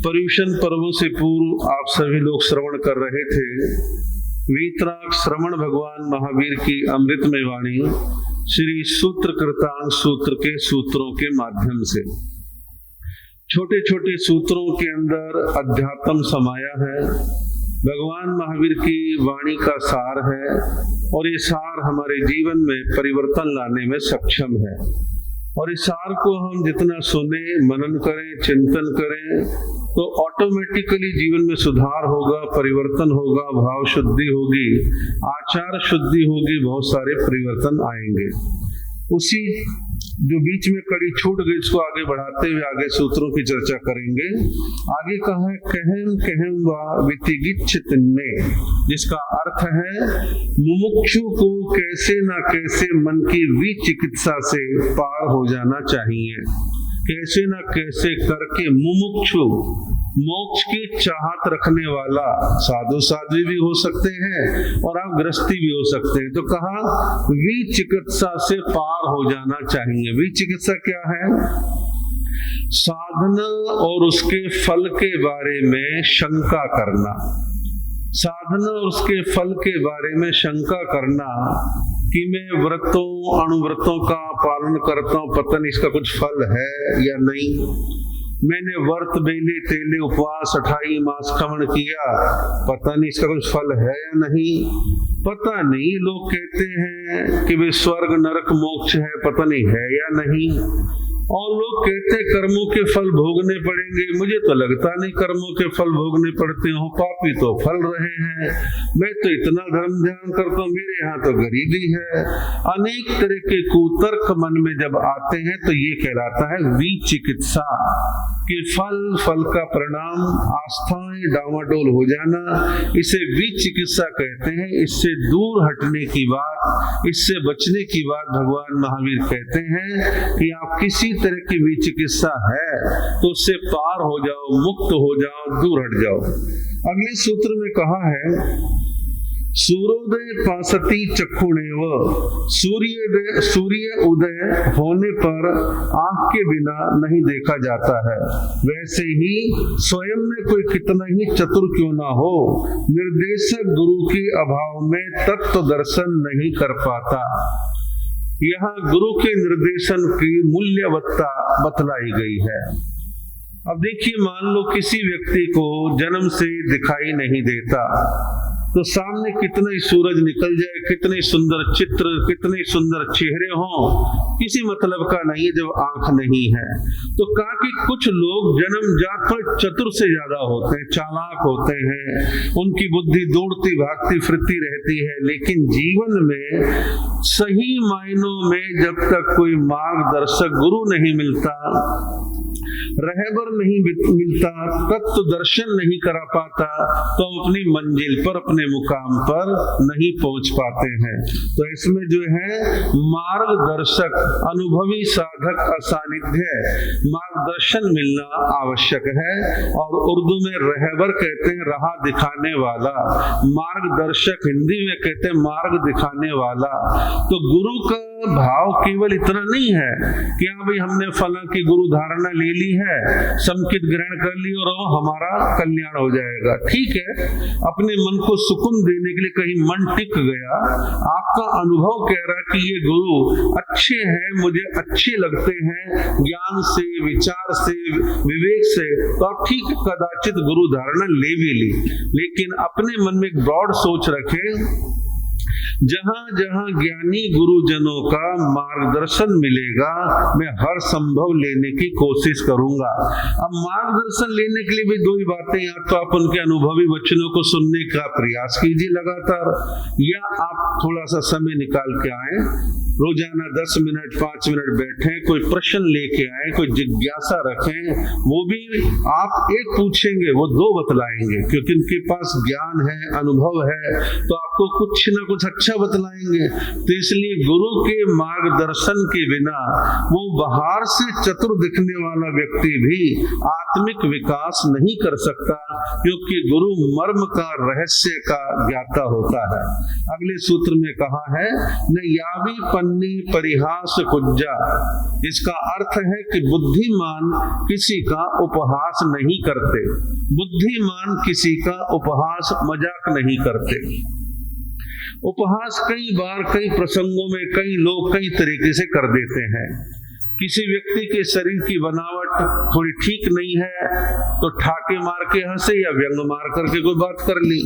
पर्युषण पर्वों से पूर्व आप सभी लोग श्रवण कर रहे थे वीतराग श्रवण भगवान महावीर की अमृतमय वाणी श्री सूत्र कृतांत सूत्र के सूत्रों के माध्यम से। छोटे छोटे सूत्रों के अंदर अध्यात्म समाया है, भगवान महावीर की वाणी का सार है और ये सार हमारे जीवन में परिवर्तन लाने में सक्षम है। और इस सार को हम जितना सुने, मनन करें, चिंतन करें तो ऑटोमेटिकली जीवन में सुधार होगा, परिवर्तन होगा, भाव शुद्धि होगी, आचार शुद्धि होगी, बहुत सारे परिवर्तन आएंगे। उसी जो बीच में कड़ी छूट गई उसको आगे बढ़ाते हुए आगे सूत्रों की चर्चा करेंगे। आगे कहा है कहम कहम व वितिगिच्छित ने, जिसका अर्थ है मुमुक्षु को कैसे ना कैसे मन की विचिकित्सा से पार हो जाना चाहिए। कैसे ना कैसे करके मुमुक्षु मोक्ष की चाहत रखने वाला, साधु साध्वी भी हो सकते हैं और आप गृहस्थी भी हो सकते हैं, तो कहा विचिकित्सा से पार हो जाना चाहिए। विचिकित्सा क्या है? साधना और उसके फल के बारे में शंका करना। साधना और उसके फल के बारे में शंका करना कि मैं व्रतों अणुव्रतों का पालन करता हूं, पता नहीं इसका कुछ फल है या नहीं। मैंने व्रत बेले तेले उपवास 28 मास खमन किया, पता नहीं इसका कुछ फल है या नहीं। पता नहीं, लोग कहते हैं कि वे स्वर्ग नरक मोक्ष है, पता नहीं है या नहीं। और लोग कहते हैं कर्मों के फल भोगने पड़ेंगे, मुझे तो लगता नहीं कर्मों के फल भोगने पड़ते हो, पापी तो फल रहे हैं, मैं तो इतना धर्म ध्यान करता हूँ, मेरे यहाँ तो गरीबी है। अनेक तरह के कुतर्क मन में जब आते हैं तो ये कहलाता है विचिकित्सा, कि फल का परिणाम आस्थाएं डामाडोल हो जाना, इसे विचिकित्सा कहते हैं। इससे दूर हटने की बात, इससे बचने की बात भगवान महावीर कहते हैं कि आप किसी तरह की विचिकित्सा है तो उससे पार हो जाओ, मुक्त हो जाओ, दूर हट जाओ। अगले सूत्र में कहा है सूर्योदय पासती चक्षुणेव, सूर्य उदय होने पर आंख के बिना नहीं देखा जाता है। वैसे ही स्वयं में कोई कितना ही चतुर क्यों ना हो, निर्देशक गुरु के अभाव में तत्व दर्शन नहीं कर पाता। यहाँ गुरु के निर्देशन की मूल्यवत्ता बतलाई गई है। अब देखिए, मान लो किसी व्यक्ति को जन्म से दिखाई नहीं देता, तो सामने कितना ही सूरज निकल जाए, कितने सुंदर चित्र, कितने सुंदर चेहरे हों, किसी मतलब का नहीं है जब आंख नहीं है। तो कहा कि कुछ लोग जन्मजात पर चतुर से ज्यादा होते हैं, चालाक होते हैं, उनकी बुद्धि दौड़ती भागती फिरती रहती है, लेकिन जीवन में सही मायनों में जब तक कोई मार्गदर्शक गुरु नहीं मिलता, रहबर नहीं मिलता, तत्व दर्शन नहीं करा पाता, तो अपनी मंजिल पर, अपने मुकाम पर नहीं पहुंच पाते हैं। तो इसमें जो है मार्गदर्शक, अनुभवी साधक असानिध्य, मार्गदर्शन मिलना आवश्यक है। और उर्दू में रहबर कहते हैं राह दिखाने वाला, मार्गदर्शक हिंदी में कहते हैं मार्ग दिखाने वाला। तो गुरु का भाव केवल इतना नहीं है कि हाँ भाई हमने फला की गुरु धारणा ले ली है, संकित ग्रहण कर ली और हमारा कल्याण हो जाएगा। ठीक है, अपने मन को सुकून देने के लिए कहीं मन टिक गया, आपका अनुभव कह रहा है कि ये गुरु अच्छे हैं, मुझे अच्छे लगते हैं, ज्ञान से, विचार से, विवेक से, तो आप ठीक कदाचित गुरु धारणा ले भी ली, लेकिन अपने मन में एक ब्रॉड सोच रखें, जहां जहां ज्ञानी गुरुजनों का मार्गदर्शन मिलेगा मैं हर संभव लेने की कोशिश करूंगा। अब मार्गदर्शन लेने के लिए भी दो ही बातें, या तो आप उनके अनुभवी वचनों को सुनने का प्रयास कीजिए लगातार, या आप थोड़ा सा समय निकाल के आए, रोजाना 10 मिनट 5 मिनट बैठें, कोई प्रश्न लेके आए, कोई जिज्ञासा रखें, वो भी आप एक पूछेंगे वो दो बतलाएंगे, क्योंकि उनके पास ज्ञान है, अनुभव है, तो आपको कुछ ना कुछ अच्छा बतलाएंगे। तो इसलिए गुरु के मार्गदर्शन के बिना वो बाहर से चतुर दिखने वाला व्यक्ति भी आत्मिक विकास नहीं कर सकता, क्योंकि गुरु मर्म का, रहस्य का ज्ञाता होता है। अगले सूत्र में कहा है न यावी बन्नी परिहास कुज्जा, इसका अर्थ है कि बुद्धिमान किसी का उपहास नहीं करते, बुद्धिमान किसी का उपहास मजाक नहीं करते। उपहास कई बार कई प्रसंगों में कई लोग कई तरीके से कर देते हैं। किसी व्यक्ति के शरीर की बनावट थोड़ी ठीक नहीं है तो ठाके मार के हंसे या व्यंग मार करके कोई बात कर ली।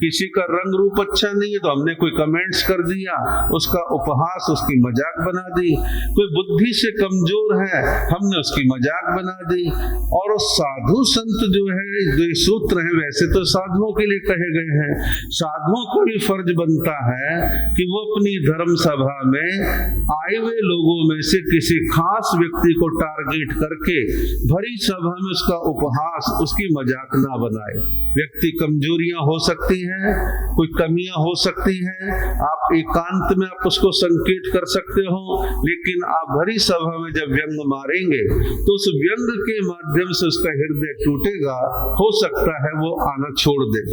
किसी का रंग रूप अच्छा नहीं है तो हमने कोई कमेंट्स कर दिया, उसका उपहास, उसकी मजाक बना दी। कोई बुद्धि से कमजोर है, हमने उसकी मजाक बना दी। और साधु संत जो है, जो सूत्र है वैसे तो साधुओं के लिए कहे गए हैं, साधुओं को भी फर्ज बनता है कि वो अपनी धर्म सभा में आए हुए लोगों में से किसी खास व्यक्ति को टारगेट करके भरी सभा में उसका उपहास, उसकी मजाक ना बनाए। व्यक्ति कमजोरियां हो सकती हैं, कोई कमियां हो सकती हैं, आप एकांत में आप उसको संकेत कर सकते हो, लेकिन आप भरी सभा में जब व्यंग मारेंगे तो उस व्यंग के माध्यम से उसका हृदय टूटेगा, हो सकता है वो आना छोड़ दे,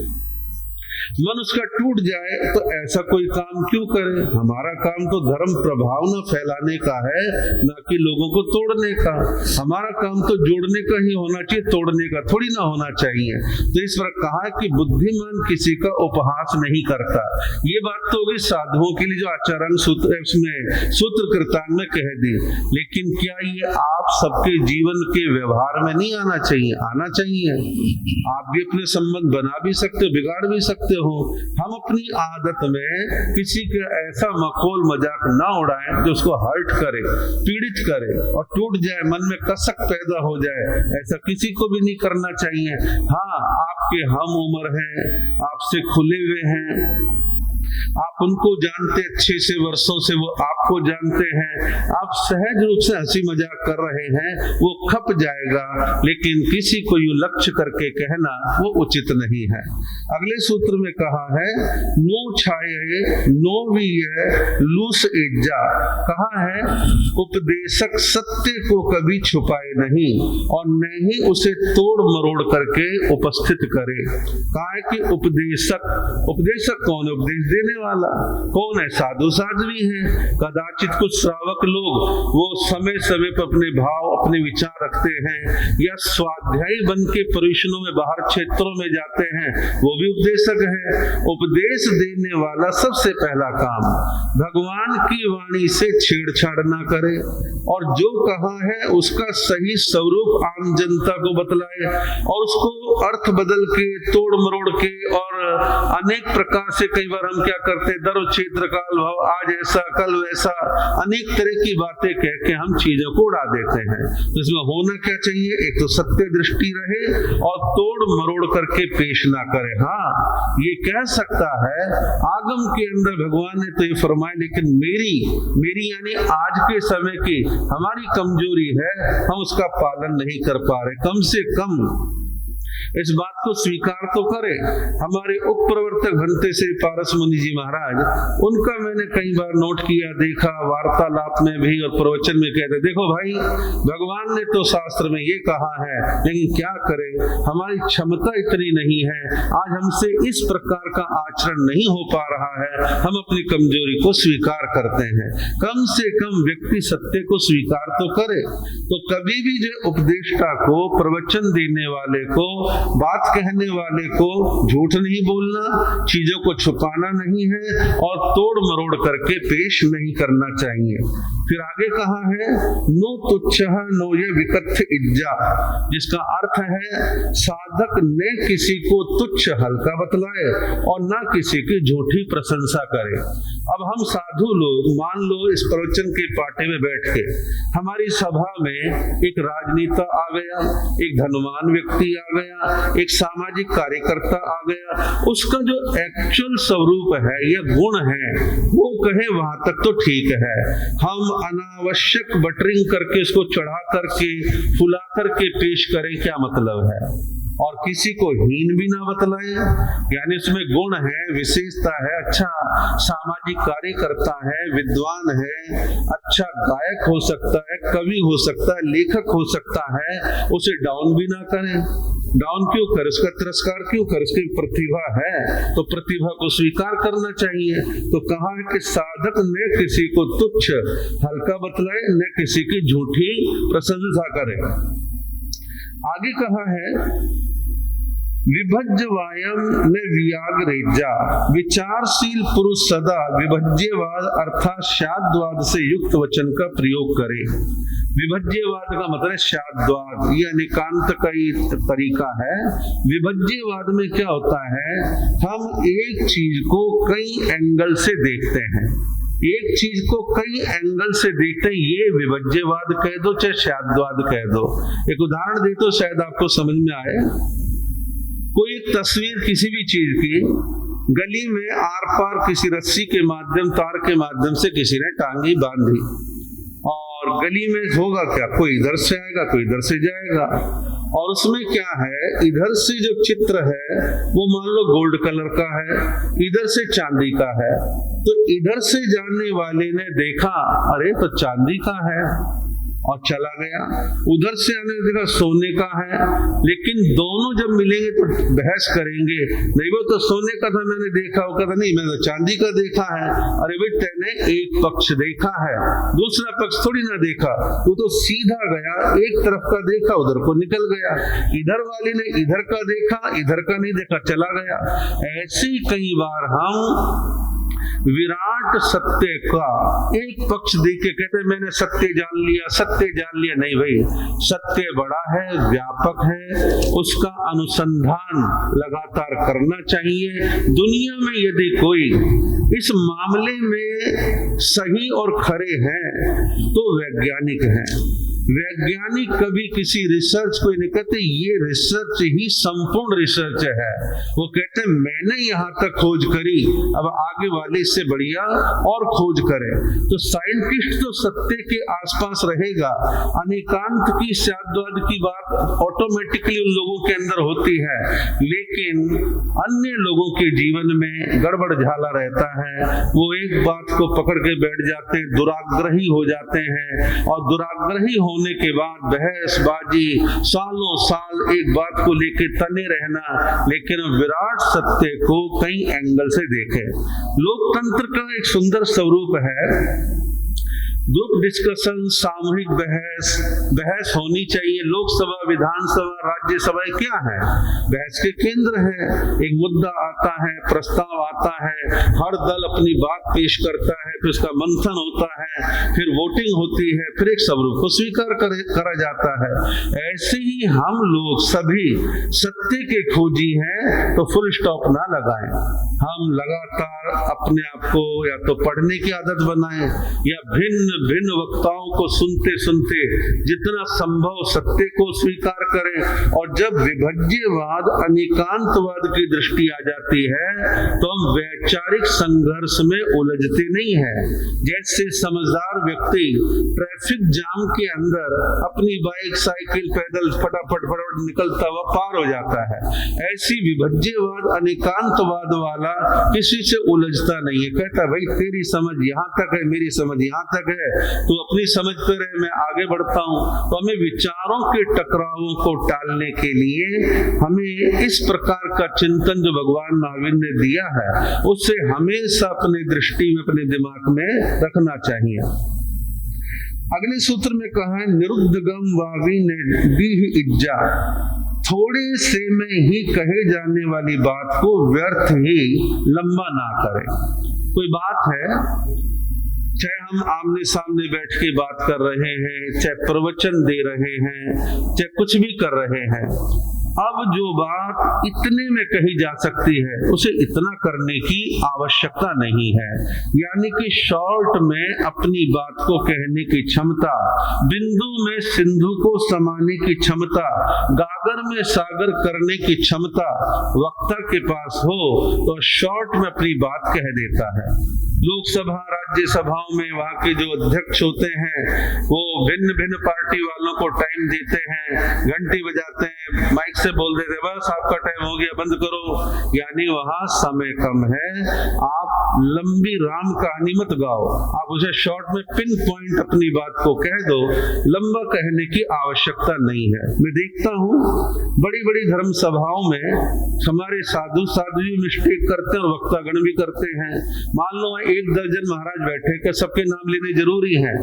मन उसका टूट जाए। तो ऐसा कोई काम क्यों करे? हमारा काम तो धर्म प्रभाव न फैलाने का है, ना कि लोगों को तोड़ने का। हमारा काम तो जोड़ने का ही होना चाहिए, तोड़ने का थोड़ी ना होना चाहिए। तो इस पर कहा कि बुद्धिमान किसी का उपहास नहीं करता। ये बात तो होगी साधुओं के लिए जो आचरण सूत्र में सूत्र कृतांत में कह दी, लेकिन क्या ये आप सबके जीवन के व्यवहार में नहीं आना चाहिए? आना चाहिए। आप भी अपने संबंध बना भी सकते हो, बिगाड़ भी सकते हो। हम अपनी आदत में किसी का ऐसा मखौल मजाक ना उड़ाएं जो उसको हर्ट करे, पीड़ित करे और टूट जाए, मन में कसक पैदा हो जाए। ऐसा किसी को भी नहीं करना चाहिए। हाँ, आपके हम उम्र हैं, आपसे खुले हुए हैं, आप उनको जानते अच्छे से, वर्षों से वो आपको जानते हैं, आप सहज रूप से हंसी मजाक कर रहे हैं, वो खप जाएगा। लेकिन किसी को यूं लक्ष्य करके कहना वो उचित नहीं है। अगले सूत्र में कहा है नो छाये नो भी है लूस इज्जा। कहा है उपदेशक सत्य को कभी छुपाए नहीं और न ही उसे तोड़ मरोड़ करके उपस्थित करे। कहा है कि उपदेशक कौन है? उपदेश देने वाला कौन है? साधु साध्वी है। कदाचित कुछ श्रावक लोग वो समय समय पर अपने भाव, अपने विचार रखते हैं, या स्वाध्यायी बन के परिषदों में बाहर क्षेत्रों में जाते हैं, वो भी उपदेशक है। उपदेश देने वाला सबसे पहला काम भगवान की वाणी से छेड़छाड़ ना करे और जो कहा है उसका सही स्वरूप आम जनता को बतलाए और उसको अर्थ बदल के, तोड़ मरोड़ के और अनेक प्रकार से, कई बार हम क्या करते हैं, दर क्षेत्र काल भाव, आज ऐसा कल वैसा, अनेक तरह की बातें कह के हम चीजों को उड़ा देते हैं। तो इसमें होना क्या चाहिए? एक तो सत्य दृष्टि रहे और तोड़ मरोड़ करके पेश ना करे। हाँ, ये कह सकता है आगम के अंदर भगवान ने तो ये फरमाया, लेकिन मेरी यानी आज के समय की हमारी कमजोरी है, हम उसका पालन नहीं कर पा रहे। कम से कम इस बात को स्वीकार तो करें। हमारे उप प्रवर्तक भंते श्री पारस मुनि जी महाराज, उनका मैंने कई बार नोट किया, देखा, वार्तालाप में भी और प्रवचन में कहते, देखो भाई, भगवान ने तो शास्त्र में ये कहा है, लेकिन क्या करें, हमारी क्षमता इतनी नहीं है, आज हमसे इस प्रकार का आचरण नहीं हो पा रहा है, हम अपनी कमजोरी को स्वीकार करते हैं। कम से कम व्यक्ति सत्य को स्वीकार तो करे। तो कभी भी जो उपदेष्टा को, प्रवचन देने वाले को, बात कहने वाले को झूठ नहीं बोलना, चीजों को छुपाना नहीं है और तोड़ मरोड़ करके पेश नहीं करना चाहिए। फिर आगे कहा है नो तुच्छ नो ये विकथ इज्जा, जिसका अर्थ है साधक ने किसी को तुच्छ हल्का बतलाए और ना किसी की झूठी प्रशंसा करे। अब हम साधु लोग, मान लो इस प्रवचन के पाटे में बैठ के हमारी सभा में एक राजनेता आ गया, एक धनवान व्यक्ति आ गया, एक सामाजिक कार्यकर्ता आ गया, उसका जो एक्चुअल स्वरूप है या गुण है वो कहे वहां तक तो ठीक है। हम अनावश्यक बटरिंग करके इसको चढ़ा करके, फुला करके पेश करें, क्या मतलब है? और किसी को हीन भी ना बतलाए, यानी उसमें गुण है, विशेषता है, अच्छा सामाजिक कार्यकर्ता है, विद्वान है, अच्छा गायक हो सकता है, कवि हो सकता है, लेखक हो सकता है, उसे डाउन भी ना करें। डाउन क्यों कर, उसका तिरस्कार क्यों कर? उसकी प्रतिभा है तो प्रतिभा को स्वीकार करना चाहिए। तो कहा है कि साधक ने किसी को तुच्छ हल्का बतलाए, न किसी की झूठी प्रशंसा करे। आगे कहा है विभज्यवायम में व्याग्रेजा, विचारशील पुरुष सदा विभज्यवाद अर्थात शाद्वाद से युक्त वचन का प्रयोग करे। विभज्यवाद का मतलब शाद्वाद, ये अनेकांत का ही तरीका है। विभज्यवाद में क्या होता है, हम एक चीज को कई एंगल से देखते हैं, एक चीज को कई एंगल से देखते हैं, ये विभज्यवाद कह दो चाहे शाद्वाद कह दो। एक उदाहरण दे तो शायद आपको समझ में आए। कोई तस्वीर किसी भी चीज की गली में आर पार किसी रस्सी के माध्यम, तार के माध्यम से किसी ने टांगी बांधी, और गली में होगा क्या, कोई इधर से आएगा कोई इधर से जाएगा, और उसमें क्या है, इधर से जो चित्र है वो मान लो गोल्ड कलर का है, इधर से चांदी का है। तो इधर से जाने वाले ने देखा अरे तो चांदी का है और चला गया, उधर से आने देखा सोने का है, लेकिन दोनों जब मिलेंगे तो बहस करेंगे, नहीं वो तो सोने का था मैंने देखा, वो कहता नहीं मैंने चांदी का देखा है। अरे भाई तेने एक पक्ष देखा है, दूसरा पक्ष थोड़ी ना देखा, तू तो सीधा गया, एक तरफ का देखा उधर को निकल गया, इधर वाले ने इधर का देखा, इधर का नहीं देखा, चला गया। ऐसे ही कई बार हम विराट सत्य का एक पक्ष देख के कहते हैं मैंने सत्य जान लिया, सत्य जान लिया। नहीं भाई, सत्य बड़ा है, व्यापक है, उसका अनुसंधान लगातार करना चाहिए। दुनिया में यदि कोई इस मामले में सही और खरे हैं तो वैज्ञानिक हैं। वैज्ञानिक कभी किसी रिसर्च को नहीं कहते ये रिसर्च ही संपूर्ण रिसर्च है, वो कहते हैं मैंने यहाँ तक खोज करी, अब आगे वाले इससे बढ़िया और खोज करे। तो साइंटिस्ट तो सत्य के आसपास रहेगा, अनेकांत की शाद्वाद की बात ऑटोमेटिकली उन लोगों के अंदर होती है, लेकिन अन्य लोगों के जीवन में गड़बड़ झाला रहता है, वो एक बात को पकड़ के बैठ जाते हैं, दुराग्रही हो जाते हैं, और दुराग्रही होने के बाद बहसबाजी, सालों साल एक बात को लेकर तने रहना। लेकिन विराट सत्य को कई एंगल से देखें। लोकतंत्र का एक सुंदर स्वरूप है, ग्रुप डिस्कशन, सामूहिक बहस होनी चाहिए। लोकसभा, विधानसभा, राज्यसभा क्या है, बहस के केंद्र है। एक मुद्दा आता है, प्रस्ताव आता है, हर दल अपनी बात पेश करता है, फिर उसका मंथन होता है, फिर वोटिंग होती है, फिर एक स्वरूप को स्वीकार करा जाता है। ऐसे ही हम लोग सभी सत्य के खोजी हैं, तो फुल स्टॉप ना लगाएं। हम लगातार अपने आप को या तो पढ़ने की आदत बनाएं, या भिन्न वक्ताओं को सुनते सुनते जितना संभव सत्य को स्वीकार करें। और जब विभज्यवाद, अनेकांतवाद की दृष्टि आ जाती है तो हम वैचारिक संघर्ष में उलझते नहीं हैं। जैसे समझदार व्यक्ति ट्रैफिक जाम के अंदर अपनी बाइक, साइकिल, पैदल फटाफट निकलता हुआ पार हो जाता है, ऐसी विभज्यवाद, अनेकांतवाद वाला किसी से उलझता नहीं है। कहता भाई तेरी समझ यहाँ तक है, मेरी समझ यहाँ तक है, तो अपनी समझ पे रहे, मैं आगे बढ़ता हूं। तो हमें विचारों के टकरावों को टालने के लिए हमें इस प्रकार का चिंतन जो भगवान महावीर ने दिया है उससे हमेशा अपनी दृष्टि में, अपने दिमाग में रखना चाहिए। अगले सूत्र में कहा है निरुद्धगम वावी ने दी इज्जा, थोड़े से में ही कहे जाने वाली बात को व्यर्थ ही लंबा ना करें। कोई बात है, चाहे हम आमने सामने बैठ के बात कर रहे हैं, चाहे प्रवचन दे रहे हैं, चाहे कुछ भी कर रहे हैं, अब जो बात इतने में कही जा सकती है उसे इतना करने की आवश्यकता नहीं है। यानी कि शॉर्ट में अपनी बात को कहने की क्षमता, बिंदु में सिंधु को समाने की क्षमता, गागर में सागर करने की क्षमता वक्ता के पास हो तो शॉर्ट में अपनी बात कह देता है। लोकसभा, राज्यसभाओं में वहाँ के जो अध्यक्ष होते हैं वो भिन्न भिन्न पार्टी वालों को टाइम देते हैं, घंटी बजाते हैं, माइक से बोल देते हैं बस आपका टाइम हो गया, बंद करो। यानी वहाँ समय कम है, आप लंबी राम कहानी मत गाओ, आप उसे शॉर्ट में पिन पॉइंट अपनी बात को कह दो, लंबा कहने की आवश्यकता नहीं है। मैं देखता हूँ बड़ी बड़ी धर्म सभाओं में हमारे साधु भी मिस्टेक करते हैं और वक्तागण भी करते हैं। मान लो 1 दर्जन महाराज बैठे, क्या सबके नाम लेने जरूरी है?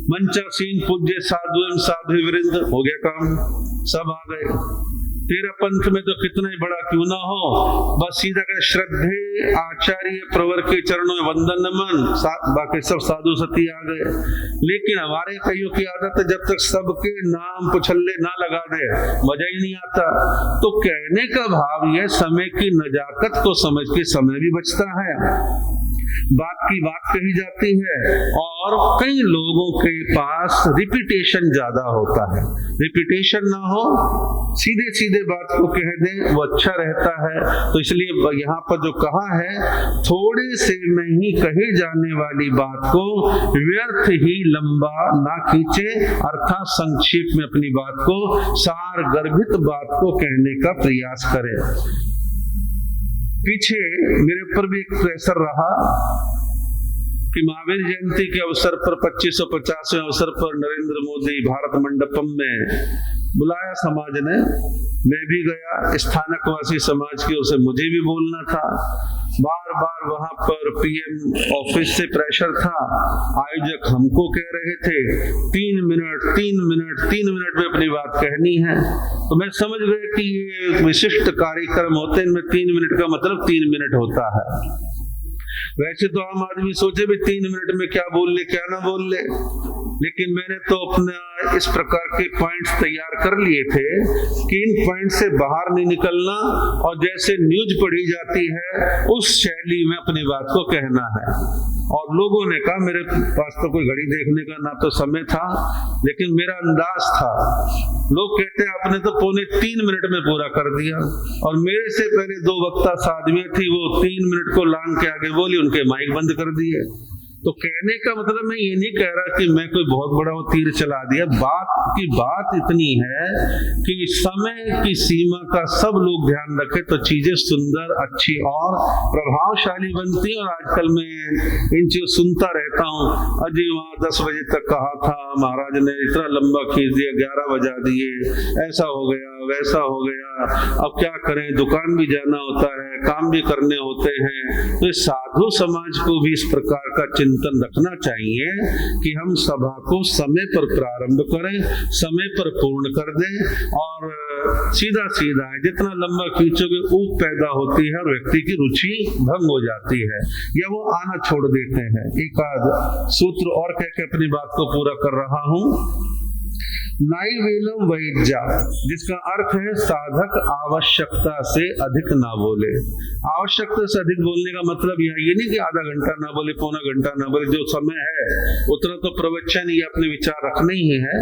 मंचासीन पूज्य साधु एवं साधु वृंद, हो गया काम, सब आ गए। तेरा पंथ में तो कितना ही बड़ा क्यों ना हो, बस सीधा कर श्रद्धे आचार्य प्रवर के चरणों में वंदन नमन, बाकी सब साधु सती आ गए। लेकिन हमारे कईयों की आदत है, जब तक सबके नाम पुछल्ले ना लगा दे मजा ही नहीं आता। तो कहने का भाव यह समय की नजाकत को समझ के समय भी बचता है, बात की बात कही जाती है। और कई लोगों के पास रिपीटेशन ज्यादा होता है, रिपीटेशन ना हो, सीधे सीधे बात को कह दें, वो अच्छा रहता है। तो इसलिए यहाँ पर जो कहा है, थोड़े से में ही कहे जाने वाली बात को व्यर्थ ही लंबा ना खींचे, अर्थात संक्षेप में अपनी बात को, सार गर्भित बात को कहने का प्रयास करें। पीछे मेरे ऊपर भी एक प्रेशर रहा कि महावीर जयंती के अवसर पर 2550वें अवसर पर नरेंद्र मोदी भारत मंडपम में बुलाया समाज ने, मैं भी गया, स्थानकवासी समाज की ओर से मुझे भी बोलना था। बार बार वहां पर पीएम ऑफिस से प्रेशर था, आयोजक हमको कह रहे थे 3 मिनट में अपनी बात कहनी है। तो मैं समझ गया कि ये विशिष्ट कार्यक्रम होते हैं, इनमें 3 मिनट का मतलब 3 मिनट होता है। वैसे तो आम आदमी सोचे भी 3 मिनट में क्या बोल ले क्या ना बोल ले, लेकिन मैंने तो अपना इस प्रकार के पॉइंट्स तैयार कर लिए थे कि इन पॉइंट से बाहर नहीं निकलना और जैसे न्यूज पढ़ी जाती है उस शैली में अपनी बात को कहना है। और लोगों ने कहा, मेरे पास तो कोई घड़ी देखने का ना तो समय था, लेकिन मेरा अंदाज था, लोग कहते हैं आपने तो 3 मिनट में पूरा कर दिया। और मेरे से पहले 2 वक्ता साध्वियां थी, वो 3 मिनट को लांग के आगे बोली, उनके माइक बंद कर दिए। तो कहने का मतलब मैं ये नहीं कह रहा कि मैं कोई बहुत बड़ा वो तीर चला दिया, बात इतनी है कि समय की सीमा का सब लोग ध्यान रखें तो चीजें सुंदर, अच्छी और प्रभावशाली बनती हैं। और आजकल मैं इन चीजों सुनता रहता हूँ, अजी वहां 10 बजे तक कहा था, महाराज ने इतना लंबा खींच दिया, 11 बजा दिए, ऐसा हो गया वैसा हो गया, अब क्या करें, दुकान भी जाना होता है, काम भी करने होते हैं। तो साधु समाज को भी इस प्रकार का चिंतन रखना चाहिए कि हम सभा को समय पर प्रारंभ करें, समय पर पूर्ण कर दें। और सीधा सीधा है, जितना लंबा खींचोगे ऊब पैदा होती है और व्यक्ति की रुचि भंग हो जाती है या वो आना छोड़ देते हैं। एक आध सूत्र और कह के अपनी बात को पूरा कर रहा हूं। नाइवेलम वैज्ञा, जिसका अर्थ है साधक आवश्यकता से अधिक ना बोले। आवश्यकता से अधिक बोलने का मतलब ये नहीं कि आधा घंटा ना बोले, पौना घंटा ना बोले, जो समय है उतना तो प्रवचन या अपने विचार रखने ही है।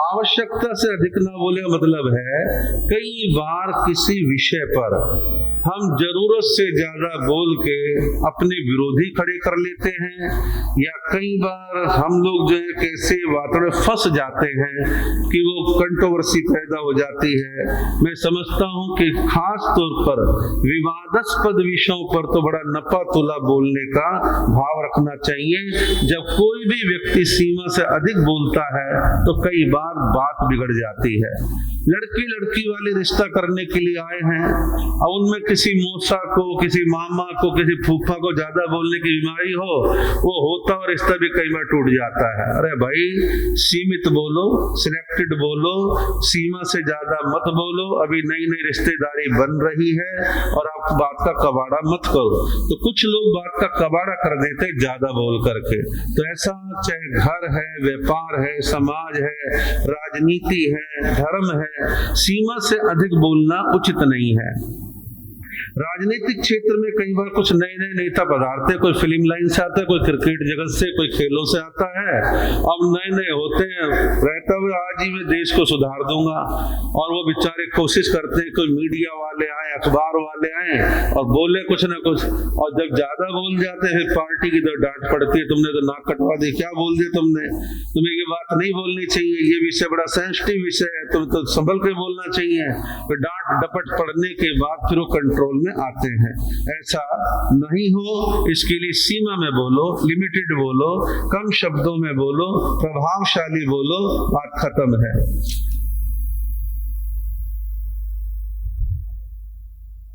आवश्यकता से अधिक ना बोले का मतलब है कई बार किसी विषय पर हम जरूरत से ज्यादा बोल के अपने विरोधी खड़े कर लेते हैं, या कई बार हम लोग जो है कैसे बातों में फंस जाते हैं कि वो कंट्रोवर्सी पैदा हो जाती है। मैं समझता हूं कि खास तौर पर विवादास्पद विषयों पर तो बड़ा नपा तुला बोलने का भाव रखना चाहिए। जब कोई भी व्यक्ति सीमा से अधिक बोलता है तो कई बार बात बिगड़ जाती है। लड़की वाले रिश्ता करने के लिए आए हैं, अब उनमें किसी मौसा को, किसी मामा को, किसी फूफा को ज्यादा बोलने की बीमारी हो, वो होता और रिश्ता भी कई बार टूट जाता है। अरे भाई, सीमित बोलो, सिलेक्टेड बोलो, सीमा से ज्यादा मत बोलो। अभी नई नई रिश्तेदारी बन रही है और आप बात का कबाड़ा मत करो। तो कुछ लोग बात का कबाड़ा कर देते ज्यादा बोल करके। तो ऐसा चाहे घर है, व्यापार है, समाज है, राजनीति है, धर्म है, सीमा से अधिक बोलना उचित नहीं है। राजनीतिक क्षेत्र में कई बार कुछ नए नए नेता पधारते, कोई फिल्म लाइन से आता है, कोई क्रिकेट जगत से, कोई खेलों से आता है। अब नए नए होते हैं, रहता हुए आज ही मैं देश को सुधार दूंगा, और वो बेचारे कोशिश करते हैं कोई मीडिया वाले आए, अखबार वाले आए और बोले कुछ ना कुछ, और जब ज्यादा बोल जाते हैं पार्टी की तो डांट पड़ती है, तुमने तो नाक कटवा दी, क्या बोल दिया तुमने, तुम्हें ये बात नहीं बोलनी चाहिए, ये विषय बड़ा सेंसिटिव विषय है, तुम्हें तो संभल के बोलना चाहिए। तो डांट डपट पड़ने के बाद फिर वो कंट्रोल कंट्रोल में आते हैं। ऐसा नहीं हो, इसके लिए सीमा में बोलो, लिमिटेड बोलो, कम शब्दों में बोलो, प्रभावशाली बोलो, बात खत्म है।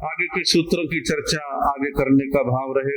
आगे के सूत्रों की चर्चा आगे करने का भाव रहेगा।